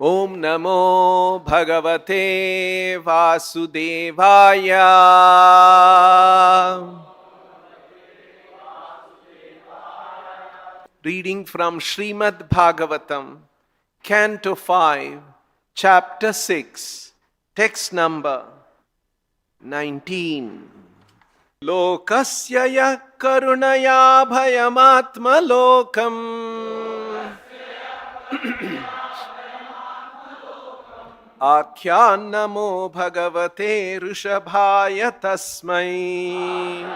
Om Namo Bhagavate Vasudevaya. Reading from Srimad Bhagavatam, Canto 5, Chapter 6, text number 19. Lokasya ya karunaya bhayamatma lokam Akhyan namo bhagavate rishabhaya tasmai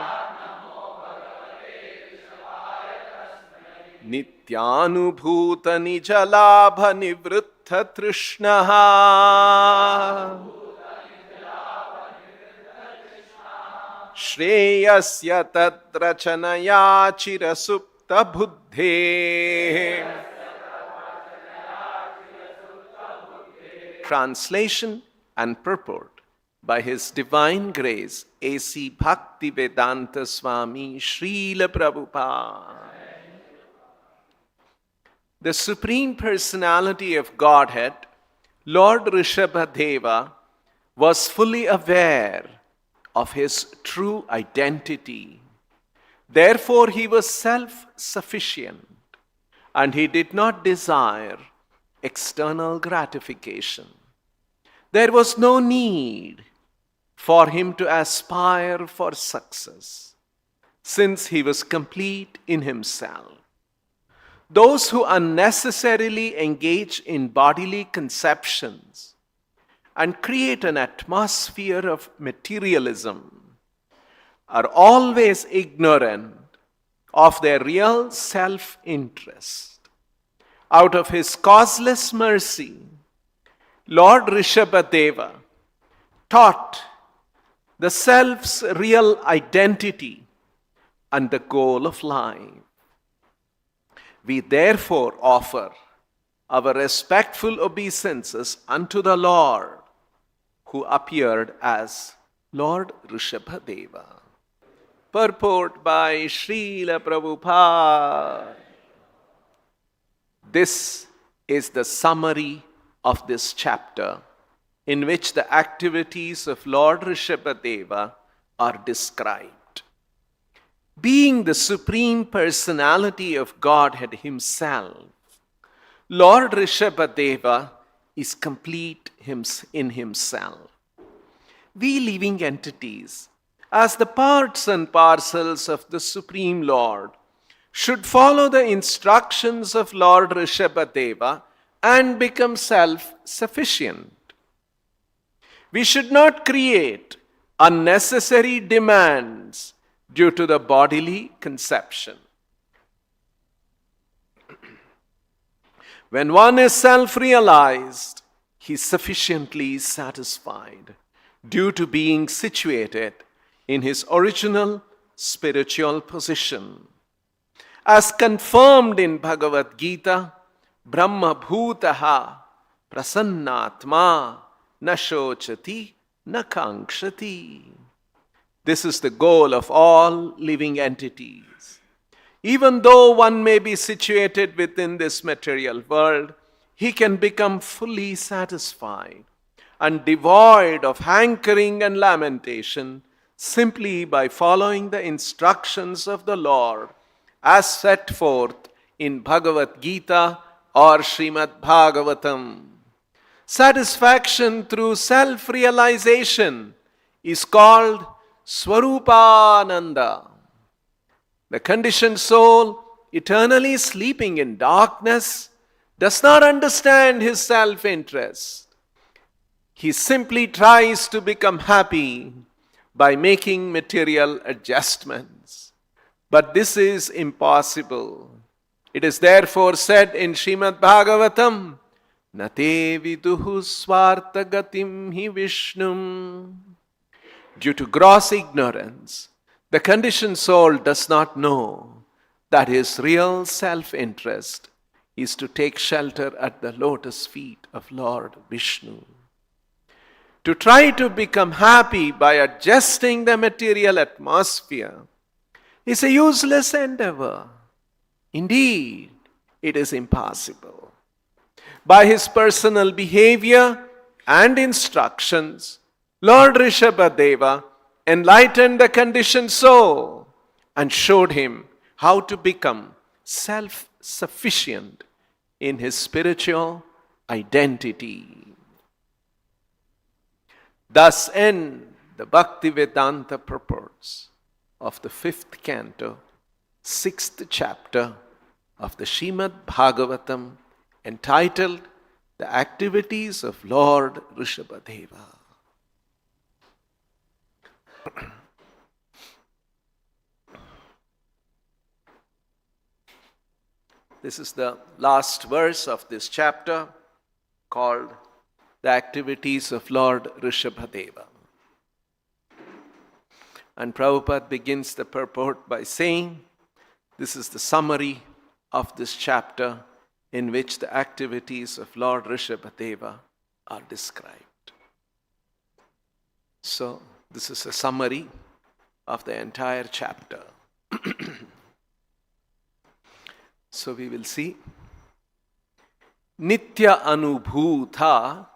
Nityanubhuta nijalabha nivrittha trishnaha Shreyasya tadrachanaya chirasupta buddhe. Translation and purport by His Divine Grace A.C. Bhaktivedanta Swami Srila Prabhupada. The Supreme Personality of Godhead, Lord Rishabhadeva, was fully aware of His true identity. Therefore, He was self-sufficient and He did not desire external gratification. There was no need for Him to aspire for success, since He was complete in Himself. Those who unnecessarily engage in bodily conceptions and create an atmosphere of materialism are always ignorant of their real self-interest. Out of His causeless mercy, Lord Rishabhadeva taught the self's real identity and the goal of life. We therefore offer our respectful obeisances unto the Lord, who appeared as Lord Rishabhadeva. Purport by Srila Prabhupada. This is the summary of this chapter, in which the activities of Lord Rishabhadeva are described. Being the Supreme Personality of Godhead Himself, Lord Rishabhadeva is complete in Himself. We living entities, as the parts and parcels of the Supreme Lord, should follow the instructions of Lord Rishabhadeva and become self-sufficient. We should not create unnecessary demands due to the bodily conception. When one is self-realized, he is sufficiently satisfied due to being situated in his original spiritual position. As confirmed in Bhagavad Gita, Brahma bhutaha prasannatma na shochati na kankshati. This is the goal of all living entities. Even though one may be situated within this material world, he can become fully satisfied and devoid of hankering and lamentation simply by following the instructions of the Lord as set forth in Bhagavad Gita or Srimad Bhagavatam. Satisfaction through self-realization is called Swarupananda. The conditioned soul, eternally sleeping in darkness, does not understand his self-interest. He simply tries to become happy by making material adjustments. But this is impossible. It is therefore said in Srimad Bhagavatam, Nate viduhu svartagatim hi Vishnum. Due to gross ignorance, the conditioned soul does not know that his real self-interest is to take shelter at the lotus feet of Lord Vishnu. To try to become happy by adjusting the material atmosphere is a useless endeavor. Indeed, it is impossible. by his personal behavior and instructions, Lord Rishabhadeva enlightened the conditioned soul and showed him how to become self-sufficient in his spiritual identity. Thus end the Bhaktivedanta purports of the 5th canto, 6th chapter of the Srimad Bhagavatam, entitled The Activities of Lord Rishabhadeva. This is the last verse of this chapter, called The Activities of Lord Rishabhadeva. And Prabhupada begins the purport by saying, this is the summary of this chapter in which the activities of Lord Rishabhadeva are described. So, this is a summary of the entire chapter. So we will see. Nitya anubhuta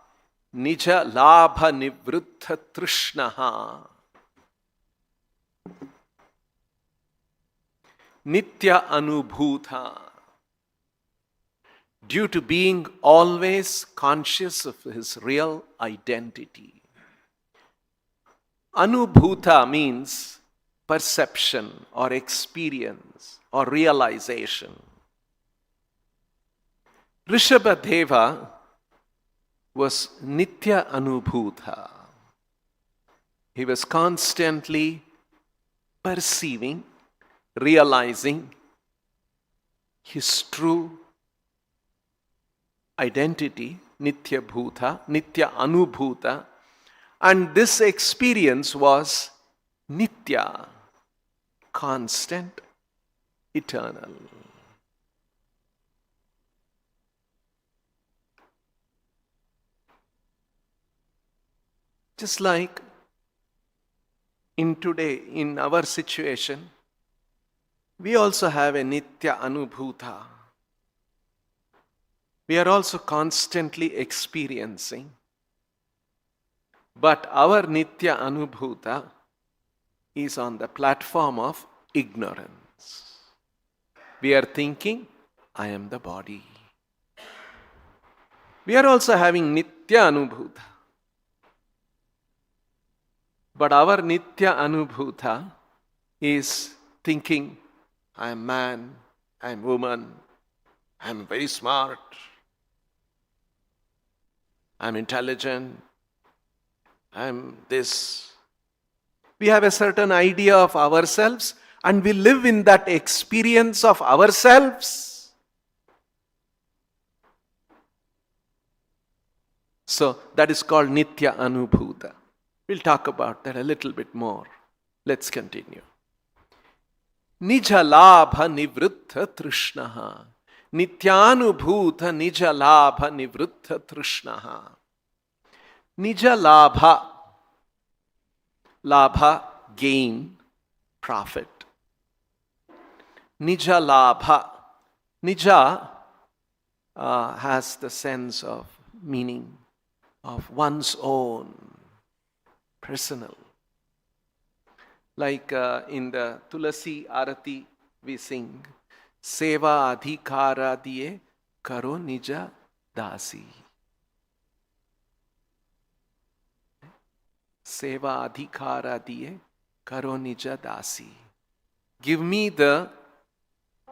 nija labha nivruddha trishnaha. Nitya anubhuta. Due to being always conscious of his real identity. Anubhuta means perception or experience or realization. Rishabhadeva was Nitya Anubhuta. He was constantly perceiving, realizing his true identity, Nitya Bhuta, Nitya Anubhuta, and this experience was Nitya, constant, eternal. Just like in our situation, we also have a Nitya Anubhuta. We are also constantly experiencing. But our Nitya Anubhuta is on the platform of ignorance. We are thinking, I am the body. We are also having Nitya Anubhuta. But our Nitya Anubhuta is thinking, I am man, I am woman, I am very smart, I am intelligent, I am this. We have a certain idea of ourselves and we live in that experience of ourselves. So that is called Nitya Anubhuta. We'll talk about that a little bit more. Let's continue. Nija labha nivruddha trishnaha. Nityanubhuta nija labha nivruddha trishnaha. Nija labha. Labha, gain, profit. Nija labha. Nija has the sense of meaning of one's own. Personal. Like in the Tulasi Arati we sing, Seva adhikara diye karo nija dasi. Seva adhikara diye karo nija dasi. Give me the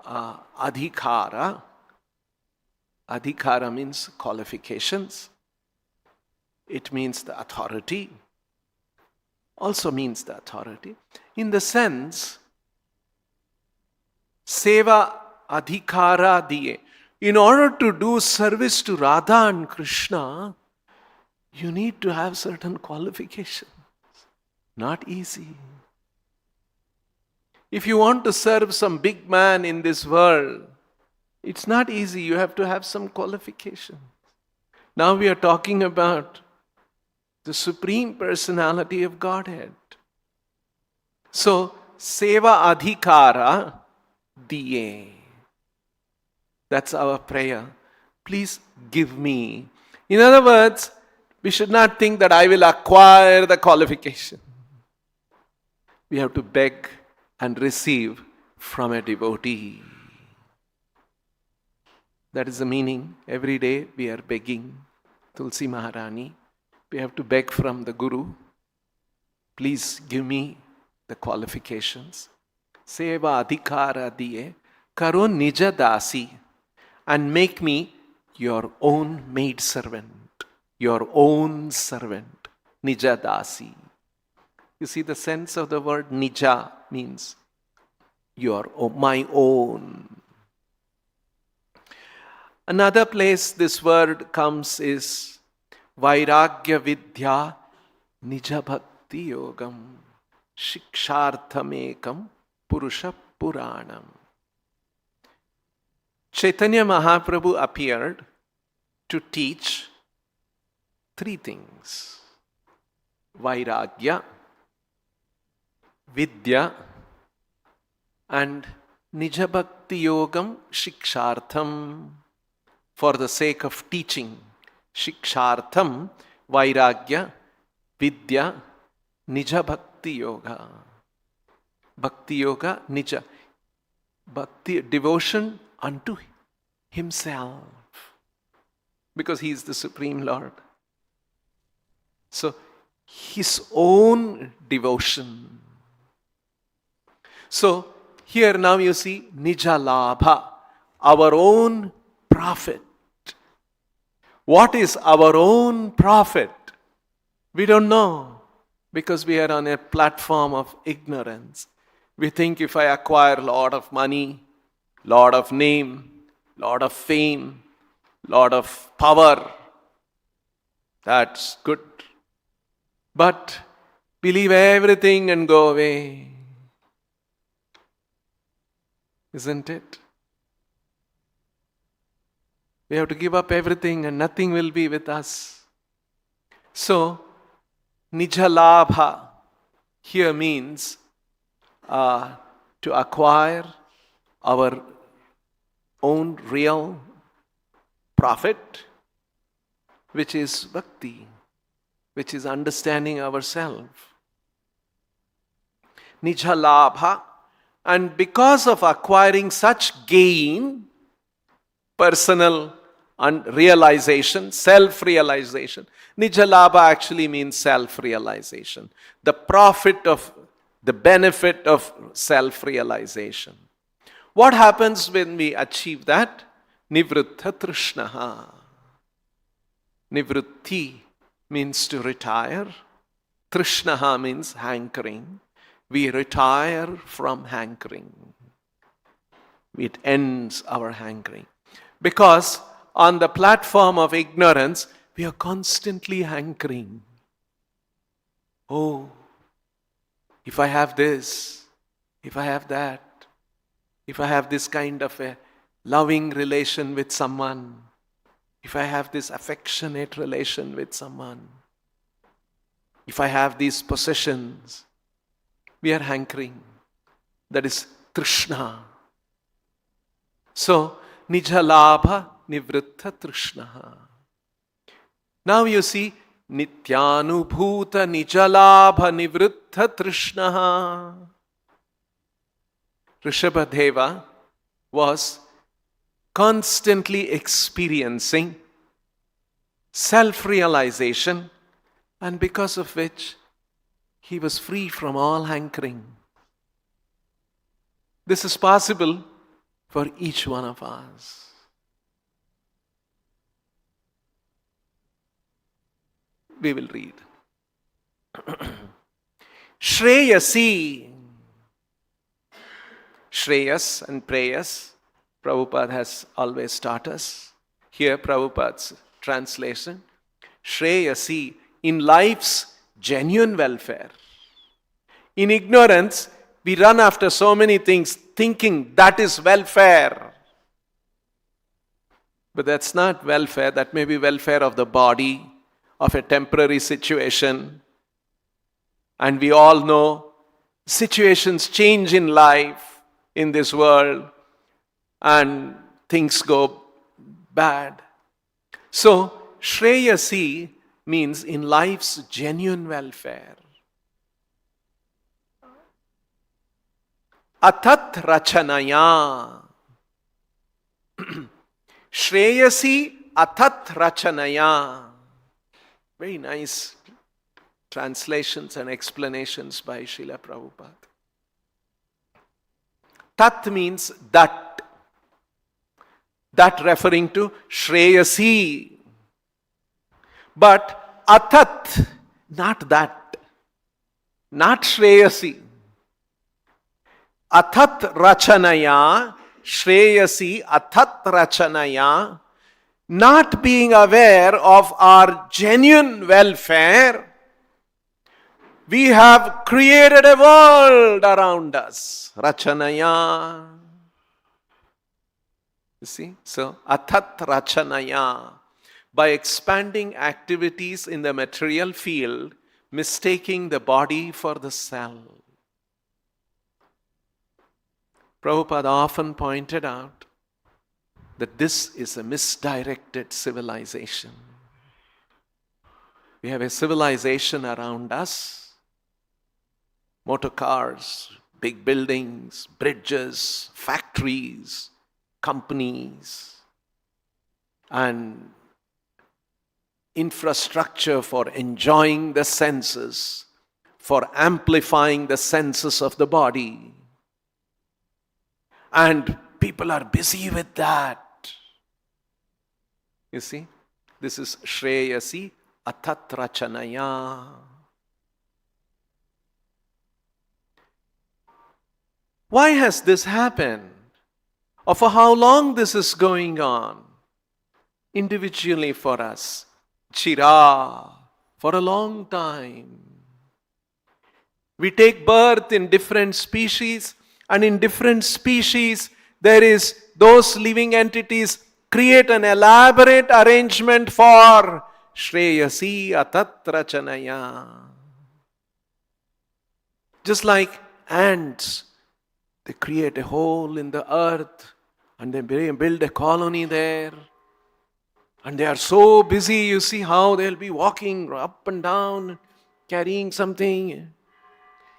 adhikara. Adhikara means qualifications. It means the authority. Also means the authority. In the sense, Seva adhikara diye. In order to do service to Radha and Krishna, you need to have certain qualifications. Not easy. If you want to serve some big man in this world, it's not easy. You have to have some qualifications. Now we are talking about the Supreme Personality of Godhead. So, Seva adhikara diye. That's our prayer. Please give me. In other words, we should not think that I will acquire the qualification. We have to beg and receive from a devotee. That is the meaning. Every day we are begging. Tulsi Maharani, we have to beg from the Guru. Please give me the qualifications. Seva adhikara diye karo nija dasi, and make me your own maid servant, your own servant, nija dasi. You see the sense of the word nija means my own. Another place this word comes is Vairagya Vidya Nija Bhakti Yogam Shiksharthamekam Purusha Puranam. Chaitanya Mahaprabhu appeared to teach three things: Vairagya, Vidya, and Nija Bhakti Yogam Shikshartham. For the sake of teaching, Shikshartham, Vairagya, Vidya, Nija Bhakti Yoga. Bhakti Yoga, Nija. Bhakti, devotion unto himself. Because he is the Supreme Lord. So, his own devotion. So, here now you see Nija Labha, our own profit. What is our own profit? We don't know, because we are on a platform of ignorance. We think if I acquire a lot of money, lot of name, lot of fame, lot of power, that's good. But believe everything and go away. Isn't it? We have to give up everything and nothing will be with us. So, Nijalabha here means to acquire our own real profit, which is bhakti, which is understanding ourselves. Nijalabha, and because of acquiring such gain, personal realization, self-realization. Nijalabha actually means self-realization. The profit of, the benefit of self-realization. What happens when we achieve that? Nivritta trishnaha. Nivritti means to retire. Trishnaha means hankering. We retire from hankering. It ends our hankering. Because on the platform of ignorance, we are constantly hankering. Oh, if I have this, if I have that, if I have this kind of a loving relation with someone, if I have this affectionate relation with someone, if I have these possessions, we are hankering. That is trishna. So, Nijalabha Nivritta Trishnaha. Now you see, Nityanubhuta Nijalabha Nivritta Trishnaha. Rishabhadeva was constantly experiencing self-realization, and because of which he was free from all hankering. This is possible for each one of us. We will read. Shreyasi. Shreyas and prayas, Prabhupada has always taught us. Here Prabhupada's translation. Shreyasi, in life's genuine welfare. In ignorance, we run after so many things thinking that is welfare. But that's not welfare. That may be welfare of the body, of a temporary situation. And we all know situations change in life, in this world, and things go bad. So, Shreyasi means in life's genuine welfare. Atat Rachanaya. Shreyasi Atat Rachanaya. Very nice translations and explanations by Srila Prabhupada. Tat means that. That referring to Shreyasi. But Atat, not that. Not Shreyasi. Atat Rachanaya, Shreyasi Atat Rachanaya, not being aware of our genuine welfare, we have created a world around us. Rachanaya. You see? So, Atat Rachanaya. By expanding activities in the material field, mistaking the body for the cell. Prabhupada often pointed out that this is a misdirected civilization. We have a civilization around us, motor cars, big buildings, bridges, factories, companies, and infrastructure for enjoying the senses, for amplifying the senses of the body. And people are busy with that. You see, this is Shreyasi Atat Rachanaya. Why has this happened? Or for how long this is going on? Individually for us. Chira, for a long time. We take birth in different species, and in different species there is those living entities create an elaborate arrangement for Shreyasi Atat Rachanaya. Just like ants, they create a hole in the earth and they build a colony there. And they are so busy, you see how they'll be walking up and down, carrying something.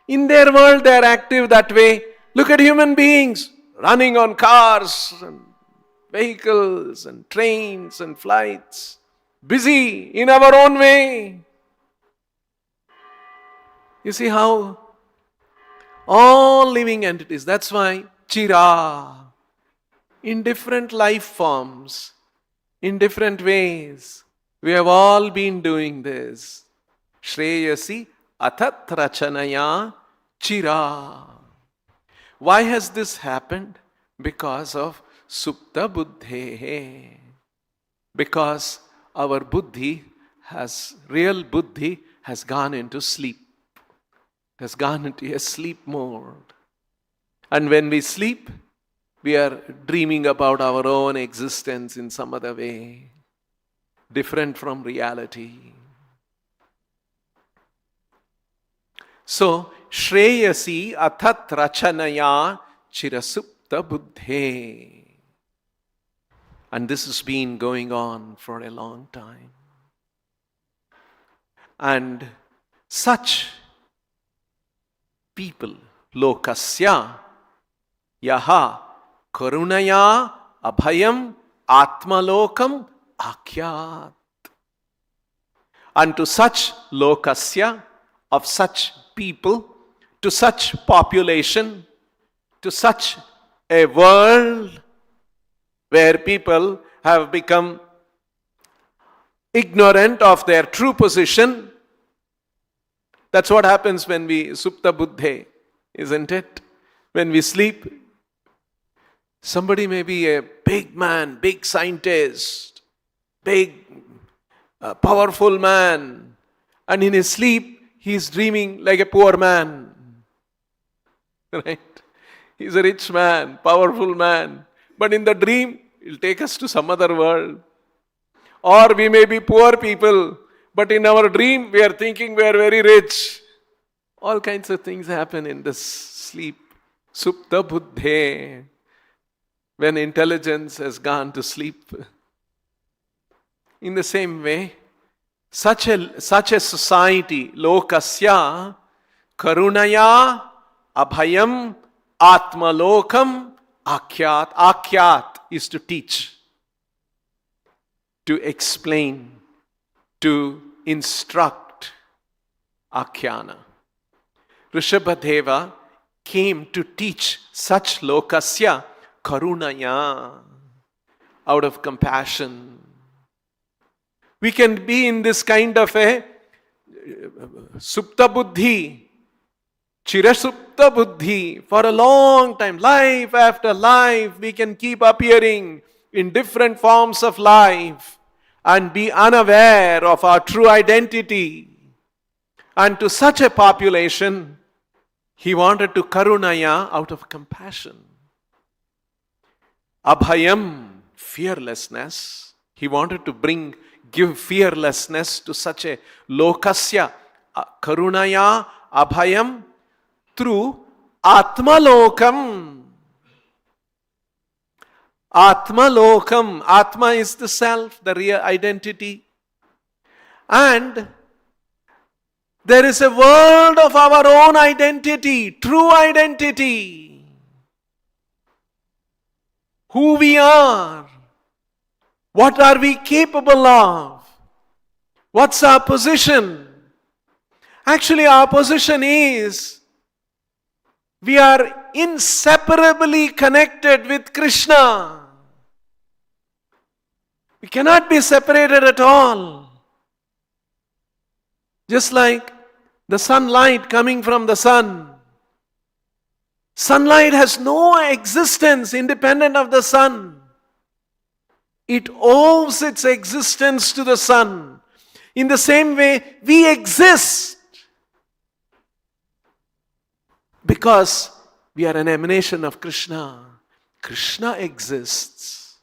In their world, they are active that way. Look at human beings running on cars and vehicles and trains and flights. Busy in our own way. You see how all living entities, that's why Chira, in different life forms, in different ways, we have all been doing this. Shreyasi Atat Rachanaya Chira. Why has this happened? Because of Supta Buddhehe. Because our Buddhi real Buddhi has gone into sleep. Has gone into a sleep mode. And when we sleep, we are dreaming about our own existence in some other way, different from reality. So, Shreyasi Atat Rachanaya Chirasupta Buddhe. And this has been going on for a long time. And such people, Lokasya, Yaha, Karunaya, Abhayam, Atmalokam, Akyat. And to such Lokasya, of such people, to such population, to such a world where people have become ignorant of their true position. That's what happens when we Supta Buddhe, isn't it? When we sleep, somebody may be a big man, big scientist, big, powerful man, and in his sleep, he is dreaming like a poor man. Right? He's a rich man, powerful man. But in the dream, he'll take us to some other world. Or we may be poor people, but in our dream, we are thinking we are very rich. All kinds of things happen in this sleep. Supta Buddhe. When intelligence has gone to sleep. In the same way, such a society, lokasya karunaya abhayam atmalokam akyat. Akyat is to teach, to explain, to instruct. Akhyana. Rishabhadeva came to teach such lokasya karunaya, out of compassion. We can be in this kind of a supta buddhi, chirasupta buddhi for a long time. Life after life, we can keep appearing in different forms of life and be unaware of our true identity. And to such a population, he wanted to karunaya, out of compassion. Abhayam, fearlessness. He wanted to give fearlessness to such a lokasya, karunaya, abhayam, through atmalokam. Atmalokam. Atma is the self, the real identity. And there is a world of our own identity, true identity. Who we are. What are we capable of? What's our position? Actually, our position is we are inseparably connected with Krishna. We cannot be separated at all. Just like the sunlight coming from the sun. Sunlight has no existence independent of the sun. It owes its existence to the sun. In the same way, we exist because we are an emanation of Krishna. Krishna exists.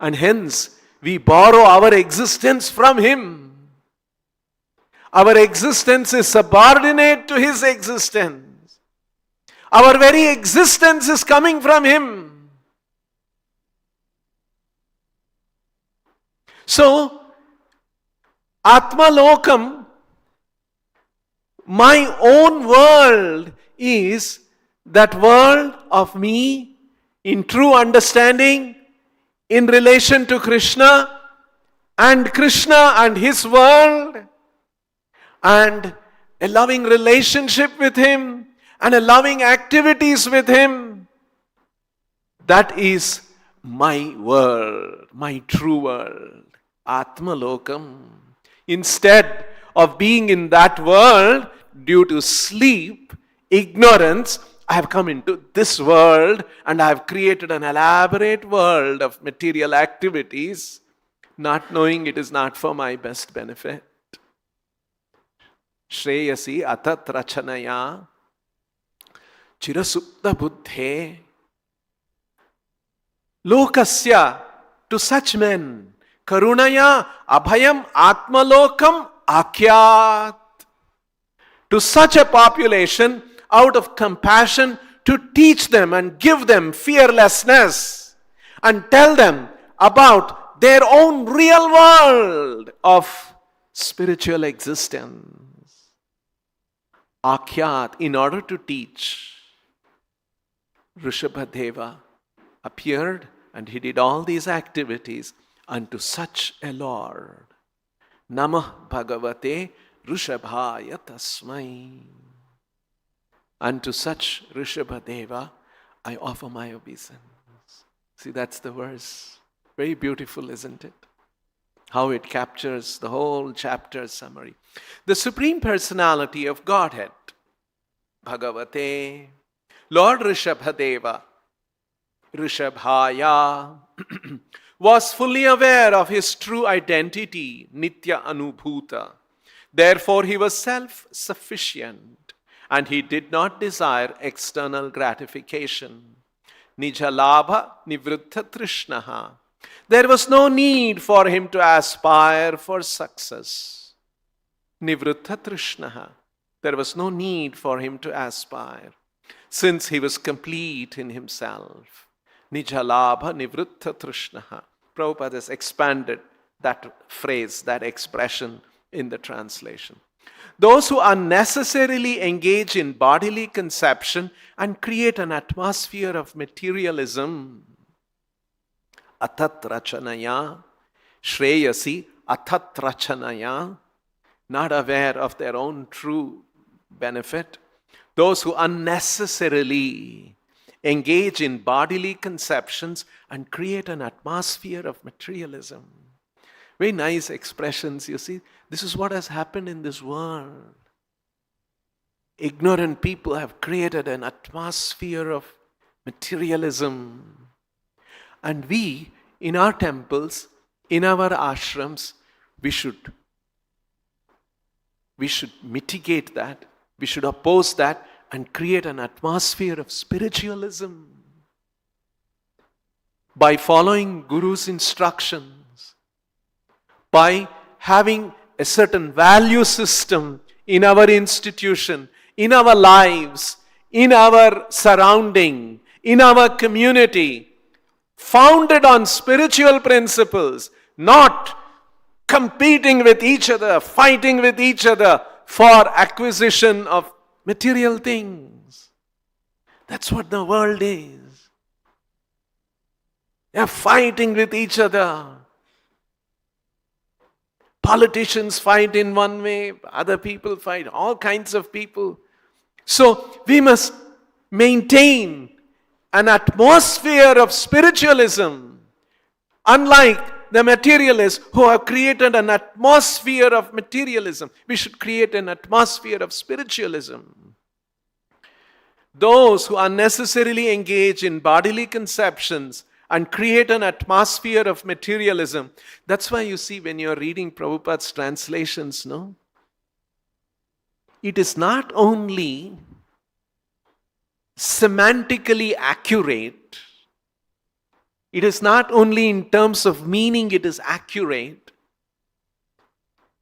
And hence, we borrow our existence from Him. Our existence is subordinate to His existence. Our very existence is coming from Him. So, Atma Lokam, my own world, is that world of me in true understanding in relation to Krishna and His world, and a loving relationship with Him and a loving activities with Him. That is my world, my true world, Atma Lokam. Instead of being in that world due to sleep, ignorance, I have come into this world and I have created an elaborate world of material activities, not knowing it is not for my best benefit. Shreyasi atat rachanaya chirasupta buddhe lokasya, to such men, karunaya abhayam atmalokam akyat. To such a population, out of compassion, to teach them and give them fearlessness and tell them about their own real world of spiritual existence. Akyat, in order to teach, Rishabhadeva appeared and he did all these activities unto such a Lord. Namah Bhagavate Rishabhaya Tasmai. Unto such Rishabhadeva I offer my obeisance. See, that's the verse. Very beautiful, isn't it? How it captures the whole chapter summary. The Supreme Personality of Godhead, Bhagavate, Lord Rishabhadeva, Rishabhaya, was fully aware of his true identity, Nitya Anubhuta. Therefore, he was self-sufficient and he did not desire external gratification. Nijalabha nivruddha trishnaha. There was no need for him to aspire for success. Nivruddha trishnaha. There was no need for him to aspire, since he was complete in himself. Nijalabha nivruddha trishnaha. Prabhupada has expanded that phrase, that expression in the translation. Those who unnecessarily engage in bodily conception and create an atmosphere of materialism. Atat rachanaya, shreyasi atat rachanaya, not aware of their own true benefit. Those who unnecessarily engage in bodily conceptions and create an atmosphere of materialism. Very nice expressions, you see. This is what has happened in this world. Ignorant people have created an atmosphere of materialism. And we, in our temples, in our ashrams, we should mitigate that. We should oppose that and create an atmosphere of spiritualism by following Guru's instructions, by having a certain value system in our institution, in our lives, in our surrounding, in our community, founded on spiritual principles, not competing with each other, fighting with each other for acquisition of material things. That's what the world is. They are fighting with each other. Politicians fight in one way, other people fight, all kinds of people. So we must maintain an atmosphere of spiritualism, unlike the materialists who have created an atmosphere of materialism. We should create an atmosphere of spiritualism. Those who unnecessarily engage in bodily conceptions and create an atmosphere of materialism. That's why you see when you're reading Prabhupada's translations, no? It is not only semantically accurate, it is not only in terms of meaning it is accurate.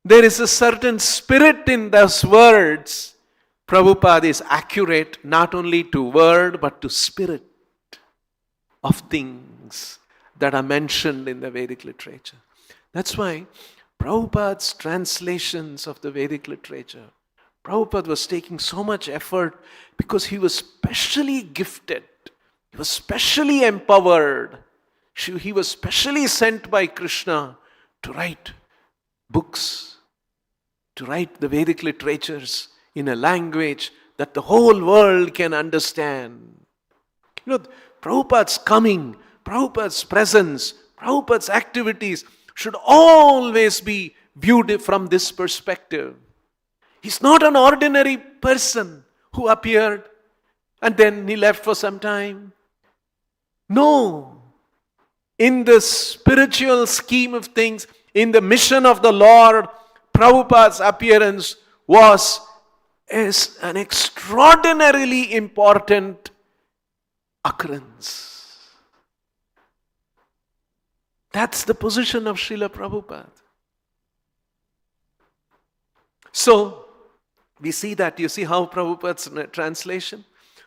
There is a certain spirit in those words. Prabhupada is accurate not only to word but to spirit of things that are mentioned in the Vedic literature. That's why Prabhupada's translations of the Vedic literature, Prabhupada was taking so much effort because he was specially gifted. He was specially empowered. He was specially sent by Krishna to write books, to write the Vedic literatures in a language that the whole world can understand. You know, Prabhupada's coming, Prabhupada's presence, Prabhupada's activities should always be viewed from this perspective. He's not an ordinary person who appeared and then he left for some time. No. In the spiritual scheme of things, in the mission of the Lord, Prabhupada's appearance was an extraordinarily important occurrence. That's the position of Srila Prabhupada. So, we see that. You see how Prabhupada's translation?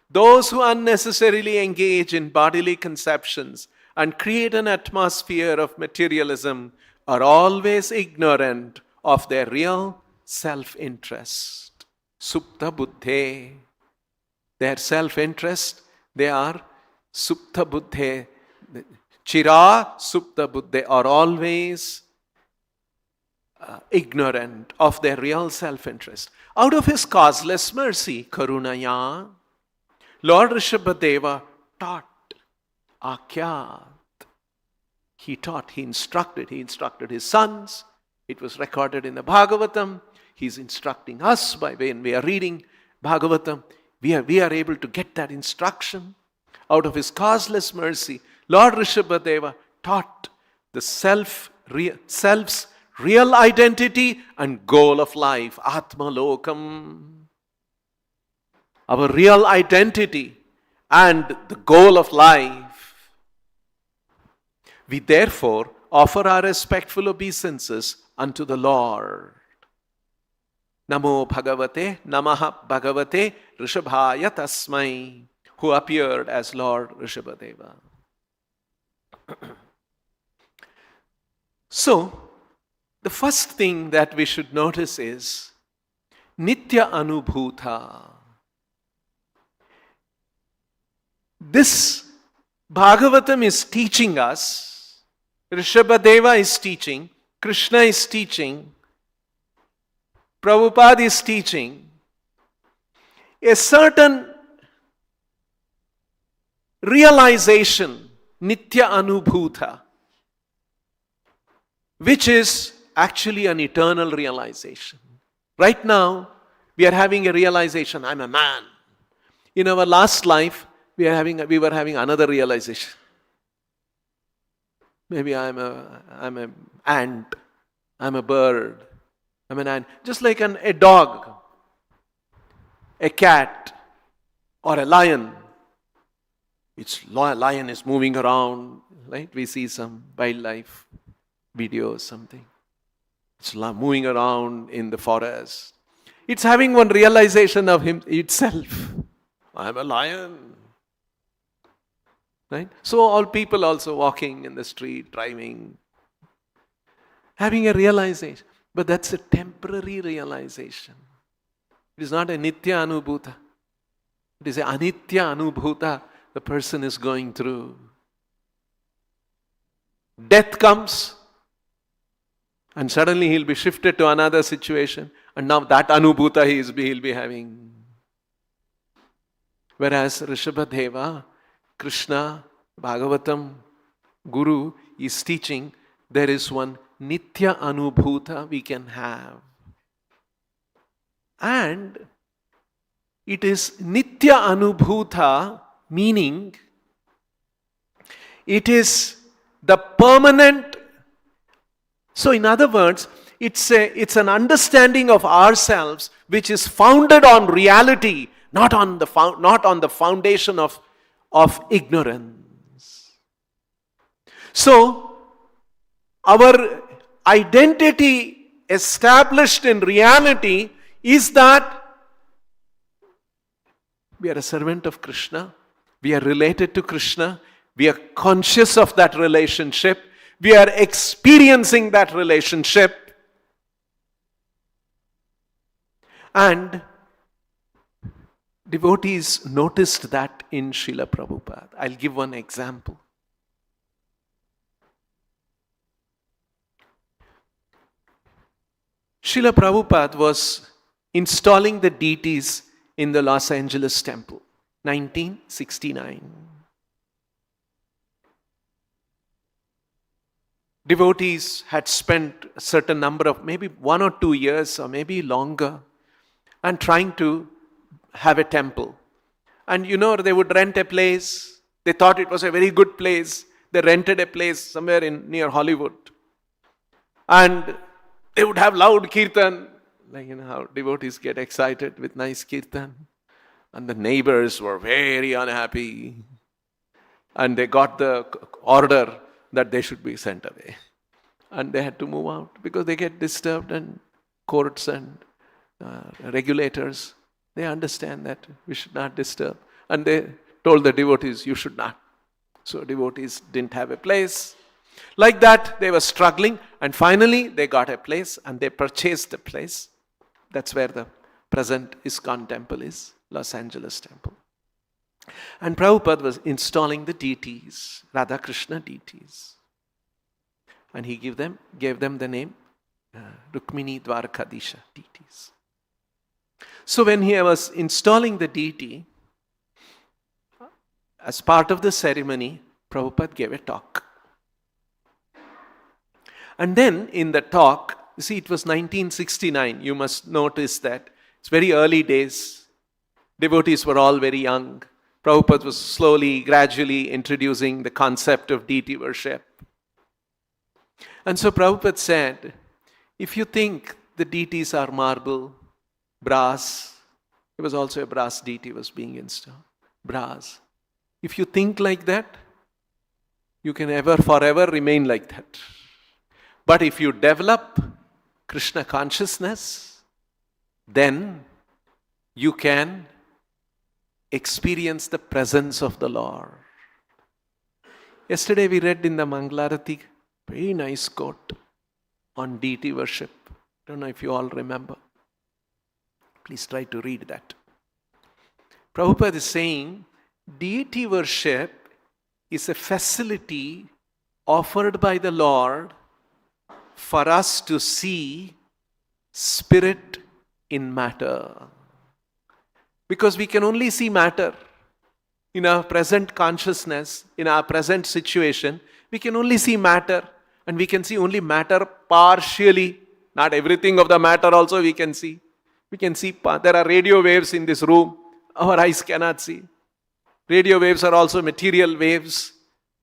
Those who unnecessarily engage in bodily conceptions and create an atmosphere of materialism are always ignorant of their real self-interest. Supta buddhe. Their self-interest, they are supta buddhe. Chira supta buddhe are always ignorant of their real self-interest. Out of his causeless mercy, Karunaya, Lord Rishabhadeva taught, Akyat. He taught, he instructed his sons. It was recorded in the Bhagavatam. He's instructing us by when we are reading Bhagavatam. We are able to get that instruction. Out of his causeless mercy, Lord Rishabhadeva taught the self's real identity and goal of life, Atma Lokam. Our real identity and the goal of life. We therefore offer our respectful obeisances unto the Lord. Namo Bhagavate, Namaha Bhagavate, Rishabhaya Tasmai, who appeared as Lord Rishabhadeva. So, The first thing that we should notice is Nitya Anubhuta. This Bhagavatam is teaching us, Rishabhadeva is teaching, Krishna is teaching, Prabhupada is teaching a certain realization, Nitya Anubhuta, which is actually an eternal realization. Right now, we are having a realization, I'm a man. In our last life, we were having another realization. Maybe I'm an ant, I'm a bird, I'm an ant. Just like a dog, a cat, or a lion. Lion is moving around, right? We see some wildlife videos, something. It's moving around in the forest. It's having one realization of itself. I'm a lion. Right? So all people also walking in the street, driving, having a realization. But that's a temporary realization. It is not a Nitya Anubhuta. It is a Anitya Anubhuta the person is going through. Death comes, and suddenly he'll be shifted to another situation, and now that Anubhuta he'll be having. Whereas Rishabhadeva, Krishna, Bhagavatam, Guru is teaching there is one Nitya Anubhuta we can have. And it is Nitya Anubhuta, meaning it is the permanent. So in other words, it's an understanding of ourselves which is founded on reality, not on the foundation of ignorance. So our identity established in reality is that we are a servant of Krishna, we are related to Krishna, we are conscious of that relationship, we are experiencing that relationship, and devotees noticed that in Srila Prabhupada. I'll give one example. Srila Prabhupada was installing the deities in the Los Angeles temple, 1969. Devotees had spent a certain number of, maybe 1 or 2 years or maybe longer, and trying to have a temple. And they would rent a place. They thought it was a very good place. They rented a place somewhere near Hollywood. And they would have loud kirtan, like how devotees get excited with nice kirtan. And the neighbors were very unhappy. And they got the order that they should be sent away. And they had to move out because they get disturbed, and courts and regulators, they understand that we should not disturb. And they told the devotees, you should not. So devotees didn't have a place. Like that, they were struggling, and finally they got a place and they purchased the place. That's where the present ISKCON temple is, Los Angeles temple. And Prabhupada was installing the deities, Radha Krishna deities. And he gave them the name Rukmini Dwarkadisha deities. So when he was installing the deity, as part of the ceremony, Prabhupada gave a talk. And then in the talk, you see, it was 1969. You must notice that it's very early days. Devotees were all very young. Prabhupada was slowly, gradually introducing the concept of deity worship. And so Prabhupada said, if you think the deities are marble, brass, it was also a brass deity was being installed, brass. If you think like that, you can forever remain like that. But if you develop Krishna consciousness, then you can experience the presence of the Lord. Yesterday we read in the Mangalarati, very nice quote on deity worship. Don't know if you all remember. Please try to read that. Prabhupada is saying deity worship is a facility offered by the Lord for us to see spirit in matter. Because we can only see matter. In our present consciousness, in our present situation, we can only see matter. And we can see only matter partially. Not everything of the matter also we can see. We can see, there are radio waves in this room. Our eyes cannot see. Radio waves are also material waves.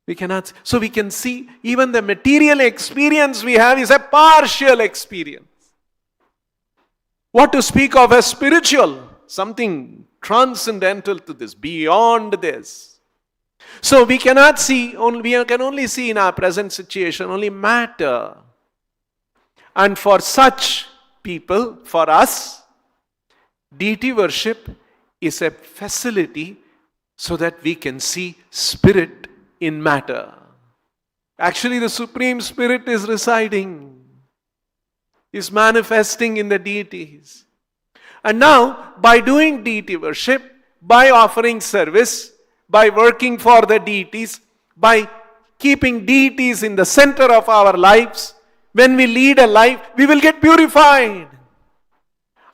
We cannot see. So we can see even the material experience we have is a partial experience. What to speak of as spiritual? Something transcendental to this, beyond this. So we cannot see, we can only see in our present situation only matter. And for such people, for us, deity worship is a facility so that we can see spirit in matter. Actually, the Supreme Spirit is residing, is manifesting in the deities. And now, by doing deity worship, by offering service, by working for the deities, by keeping deities in the center of our lives, when we lead a life, we will get purified.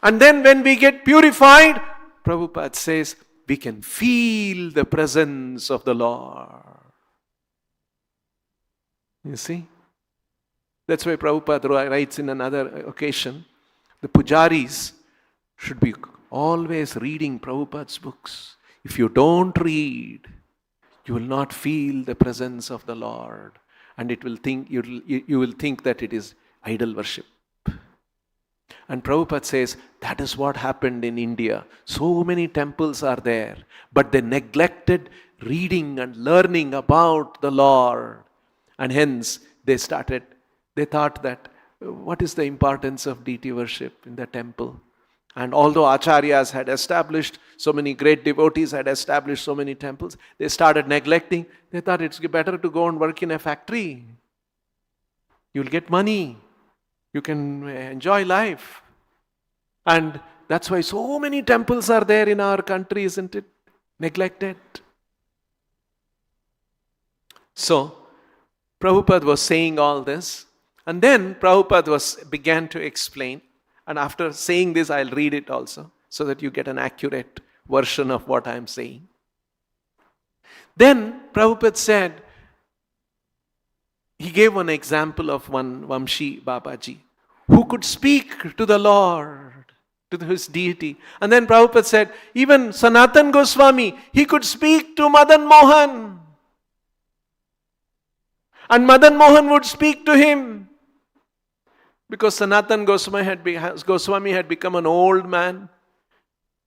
And then when we get purified, Prabhupada says, we can feel the presence of the Lord. You see? That's why Prabhupada writes in another occasion, the pujaris should be always reading Prabhupada's books. If you don't read, you will not feel the presence of the Lord. And it will think you will think that it is idol worship. And Prabhupada says, that is what happened in India. So many temples are there, but they neglected reading and learning about the Lord. And hence, they thought that, what is the importance of deity worship in the temple? And although acharyas had established, so many great devotees had established so many temples, they started neglecting. They thought it's better to go and work in a factory. You'll get money. You can enjoy life. And that's why so many temples are there in our country, isn't it? Neglected. So, Prabhupada was saying all this. And then Prabhupada began to explain. And after saying this, I'll read it also, so that you get an accurate version of what I'm saying. Then Prabhupada said, he gave one example of one Vamshi Babaji, who could speak to the Lord, to his deity. And then Prabhupada said, even Sanatan Goswami, he could speak to Madan Mohan. And Madan Mohan would speak to him. Because Sanatan Goswami had become an old man.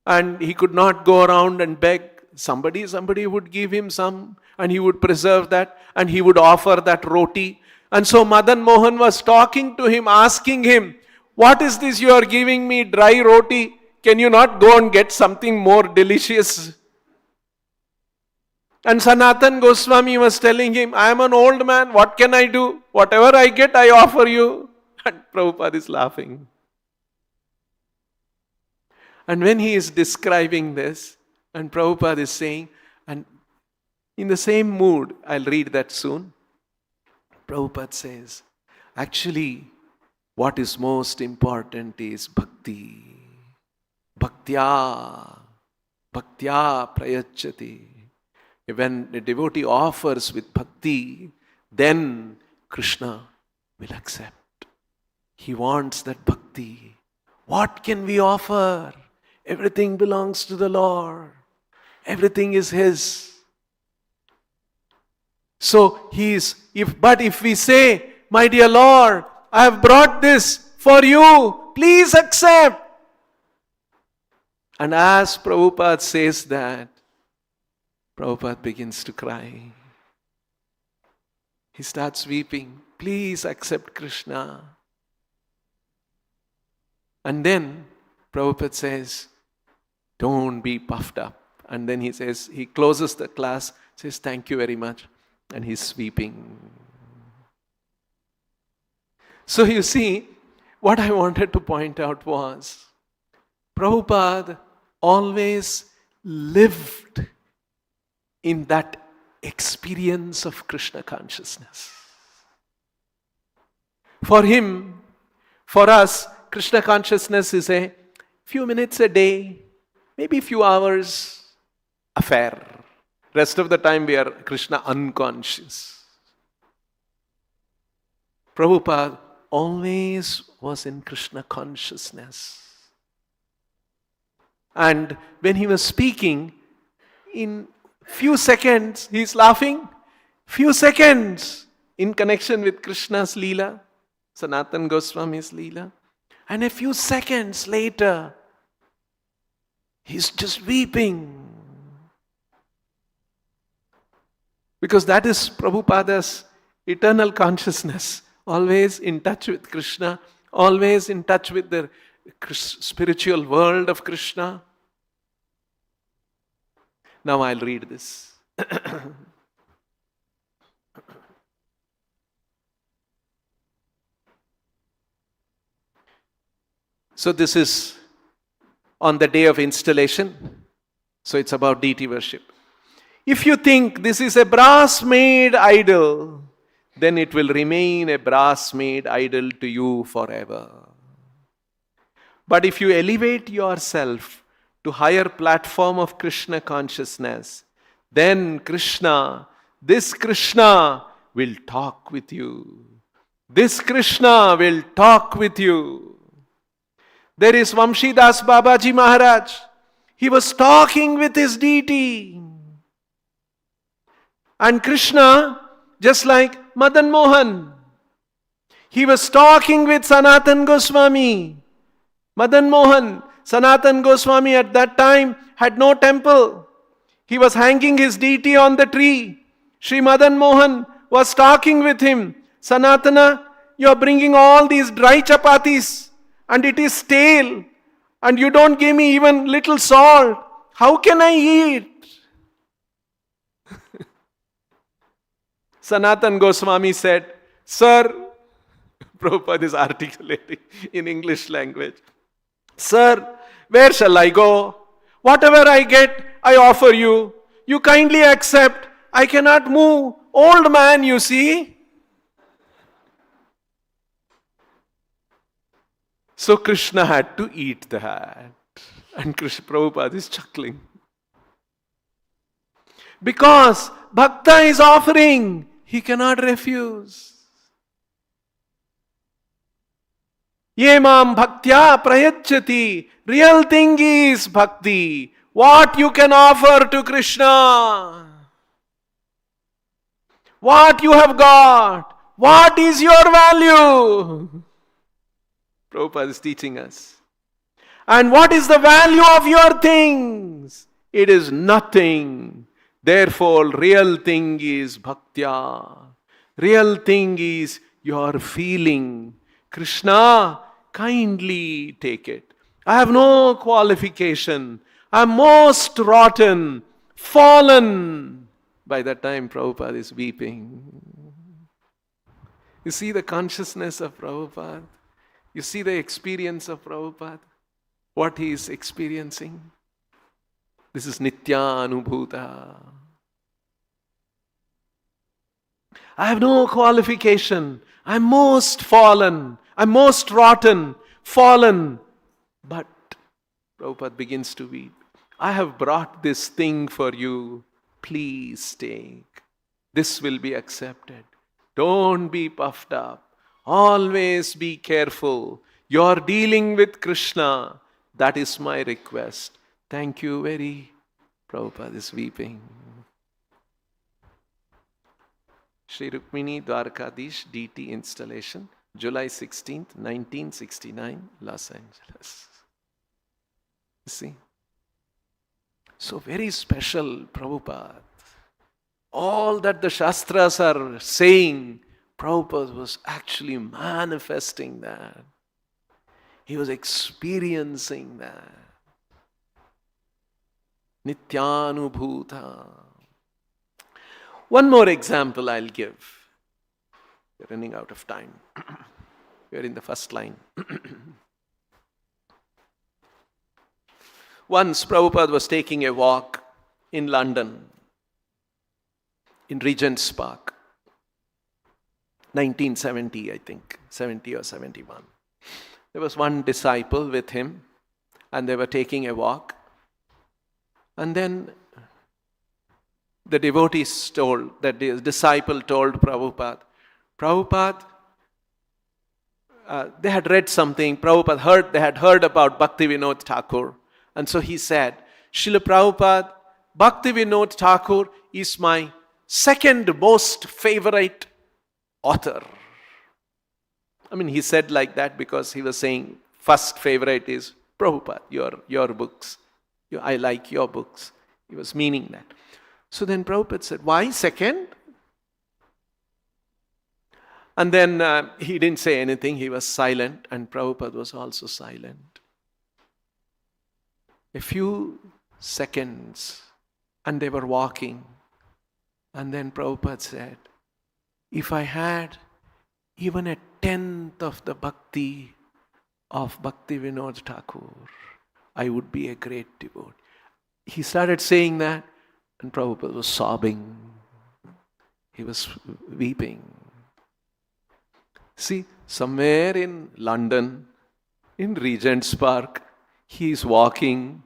And he could not go around and beg. Somebody would give him some, and he would preserve that, and he would offer that roti. And so Madan Mohan was talking to him, asking him, what is this you are giving me, dry roti? Can you not go and get something more delicious? And Sanatan Goswami was telling him, I am an old man, what can I do? Whatever I get, I offer you. And Prabhupada is laughing. And when he is describing this, and Prabhupada is saying, and in the same mood, I'll read that soon. Prabhupada says, actually, what is most important is bhakti. Bhaktya prayachati. When the devotee offers with bhakti, then Krishna will accept. He wants that bhakti. What can we offer? Everything belongs to the Lord. Everything is His. So if we say, my dear Lord, I have brought this for you, please accept. And as Prabhupada says that, Prabhupada begins to cry. He starts weeping. Please accept Krishna. And then Prabhupada says, don't be puffed up. And then he closes the class, says, thank you very much. And he's weeping. So you see, what I wanted to point out was, Prabhupada always lived in that experience of Krishna consciousness. For him, for us, Krishna consciousness is a few minutes a day, maybe few hours affair. Rest of the time we are Krishna unconscious. Prabhupada always was in Krishna consciousness. And when he was speaking, in few seconds he is laughing, few seconds in connection with Krishna's Leela, Sanatana Goswami's Leela, and a few seconds later he's just weeping. Because that is Prabhupada's eternal consciousness, always in touch with Krishna, always in touch with the spiritual world of Krishna. Now I'll read this. So this is on the day of installation. So it's about deity worship. If you think this is a brass-made idol, then it will remain a brass-made idol to you forever. But if you elevate yourself to higher platform of Krishna consciousness, then Krishna, this Krishna will talk with you. This Krishna will talk with you. There is Vamshidas Babaji Maharaj. He was talking with his deity. And Krishna, just like Madan Mohan, he was talking with Sanatana Goswami. Madan Mohan, Sanatana Goswami at that time had no temple. He was hanging his deity on the tree. Sri Madan Mohan was talking with him. Sanatana, you are bringing all these dry chapatis and it is stale and you don't give me even little salt. How can I eat? Sanatana Goswami said, Sir, Prabhupada is articulating in English language. Sir, where shall I go? Whatever I get, I offer you. You kindly accept. I cannot move. Old man, you see. So Krishna had to eat that. And Prabhupada is chuckling. Because Bhakta is offering, he cannot refuse. Ye mam bhaktya prayachati. Real thing is bhakti. What you can offer to Krishna. What you have got. What is your value? Prabhupada is teaching us. And what is the value of your things? It is nothing. Therefore, real thing is bhaktya. Real thing is your feeling. Krishna, kindly take it. I have no qualification. I am most rotten, fallen. By that time, Prabhupada is weeping. You see the consciousness of Prabhupada? You see the experience of Prabhupada? What he is experiencing? This is Nitya Anubhuta. I have no qualification. I'm most fallen. I'm most rotten, fallen. But Prabhupada begins to weep. I have brought this thing for you. Please take. This will be accepted. Don't be puffed up. Always be careful. You're dealing with Krishna. That is my request. Thank you very. Prabhupada is weeping. Shri Rukmini Dwarkadish DT installation, July 16th, 1969, Los Angeles. You see? So very special Prabhupada. All that the Shastras are saying, Prabhupada was actually manifesting that. He was experiencing that. Nityanubhuta. One more example I'll give. We're running out of time. You're in the first line. Once Prabhupada was taking a walk in London, in Regent's Park, 1970, I think, 70 or 71. There was one disciple with him, and they were taking a walk. And then the devotees told, that the disciple told Prabhupada, they had read something, they had heard about Bhaktivedanta Thakur. And so he said, Srila Prabhupada, Bhaktivedanta Thakur is my second most favorite author. I mean, he said like that because he was saying first favorite is Prabhupada, your books. I like your books. He was meaning that. So then Prabhupada said, why second? And then he didn't say anything. He was silent, and Prabhupada was also silent. A few seconds, and they were walking. And then Prabhupada said, if I had even a tenth of the bhakti of Bhaktivedanta Thakur, I would be a great devotee. He started saying that, and Prabhupada was sobbing. He was weeping. See, somewhere in London, in Regent's Park, he is walking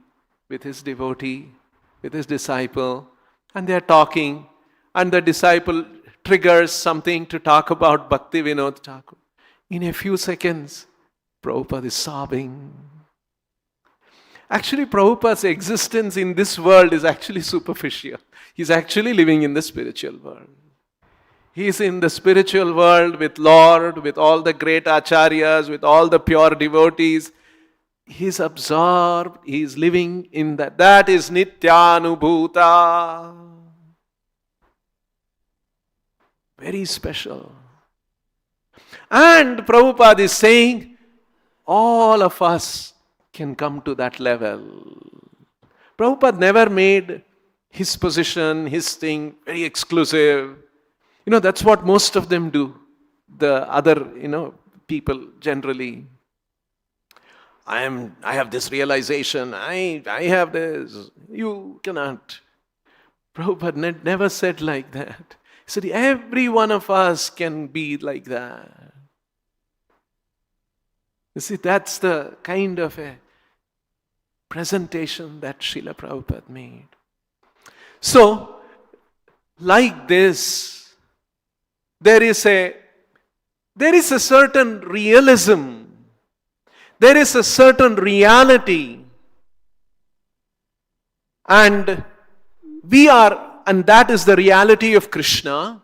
with his devotee, with his disciple, and they are talking, and the disciple triggers something to talk about Bhaktivedanta Thakur. In a few seconds, Prabhupada is sobbing. Actually, Prabhupada's existence in this world is actually superficial. He's actually living in the spiritual world. He's in the spiritual world with Lord, with all the great acharyas, with all the pure devotees. He's absorbed, he's living in that. That is Nityanubhuta. Very special. And Prabhupada is saying, all of us can come to that level. Prabhupada never made his position, his thing very exclusive. That's what most of them do. The other, people generally. I have this realization, I have this. You cannot. Prabhupada never said like that. He said, every one of us can be like that. You see, that's the kind of a presentation that Srila Prabhupada made. So, like this, there is a certain realism. There is a certain reality. And that is the reality of Krishna.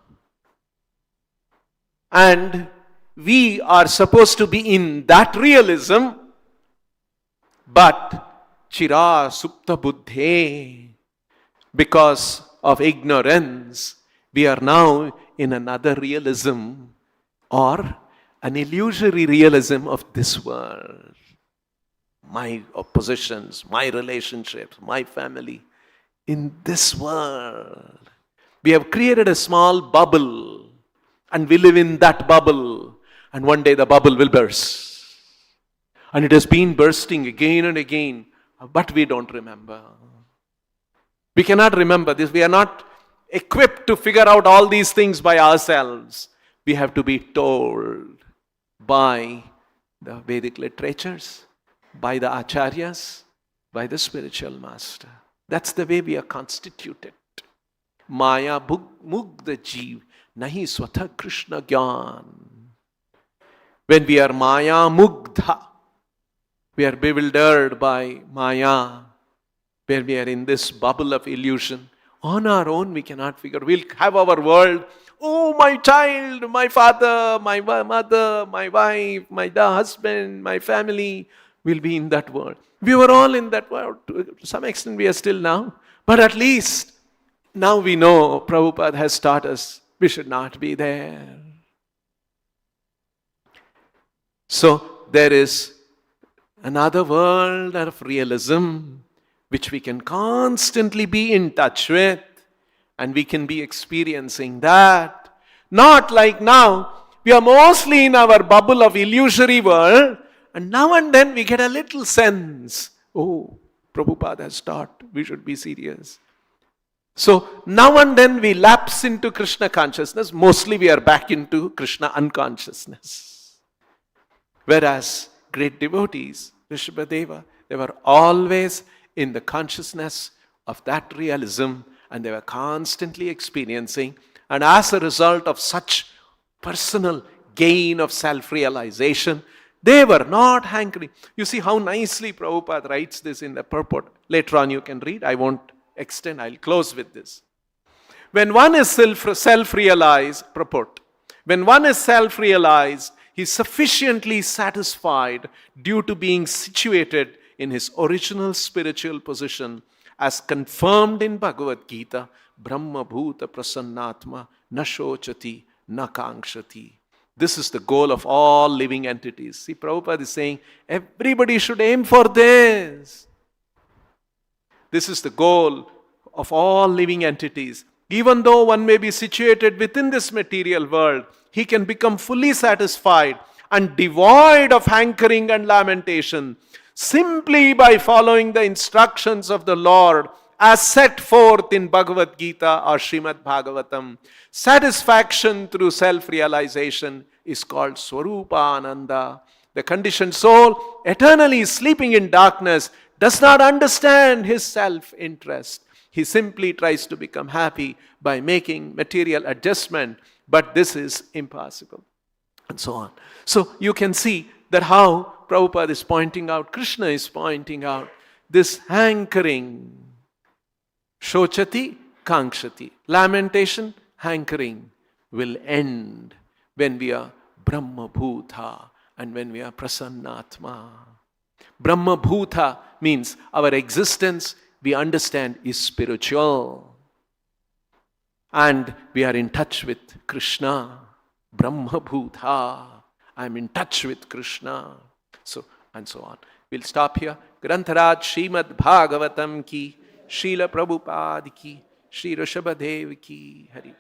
And we are supposed to be in that realism, but chira supta buddhe, because of ignorance, we are now in another realism, or an illusory realism of this world. My positions, my relationships, my family. In this world, we have created a small bubble, and we live in that bubble. And one day the bubble will burst. And it has been bursting again and again, but we don't remember. We cannot remember this. We are not equipped to figure out all these things by ourselves. We have to be told by the Vedic literatures, by the acharyas, by the spiritual master. That's the way we are constituted. Maya mugdha jeev, nahi swatha Krishna gyan. When we are Maya mugdha, we are bewildered by Maya, where we are in this bubble of illusion. On our own, we cannot figure. We'll have our world. Oh, my child, my father, my mother, my wife, my husband, my family will be in that world. We were all in that world. To some extent, we are still now. But at least, now we know Prabhupada has taught us we should not be there. So, there is another world of realism which we can constantly be in touch with, and we can be experiencing that. Not like now, We are mostly in our bubble of illusory world, and now and then we get a little sense, oh, Prabhupada has taught, we should be serious. So now and then we lapse into Krishna consciousness. Mostly we are back into Krishna unconsciousness. Whereas great devotees, Rishabhadeva, they were always in the consciousness of that realism, and they were constantly experiencing. And as a result of such personal gain of self-realization, they were not hankering. You see how nicely Prabhupada writes this in the purport. Later on you can read. I won't extend. I'll close with this. When one is self-realized, purport. When one is self-realized, he is sufficiently satisfied due to being situated in his original spiritual position as confirmed in Bhagavad Gita, Brahma Bhuta Prasannatma na shochati na kankshati. This is the goal of all living entities. See, Prabhupada is saying, everybody should aim for this. This is the goal of all living entities. Even though one may be situated within this material world, he can become fully satisfied and devoid of hankering and lamentation simply by following the instructions of the Lord as set forth in Bhagavad Gita or Srimad Bhagavatam. Satisfaction through self-realization is called Swarupananda. The conditioned soul, eternally sleeping in darkness, does not understand his self-interest. He simply tries to become happy by making material adjustment, but this is impossible. And so on. So you can see that how Prabhupada is pointing out, Krishna is pointing out this hankering. Shochati, kankshati. Lamentation, hankering will end when we are Brahma Bhuta and when we are Prasannatma. Brahma Bhuta means our existence, we understand, is spiritual. And we are in touch with Krishna. Brahma Bhuta. I am in touch with Krishna. So, and so on. We'll stop here. Grantharaj Srimad Bhagavatam ki, Srila Prabhupada ki, Shri Rishabhadev ki, Hari.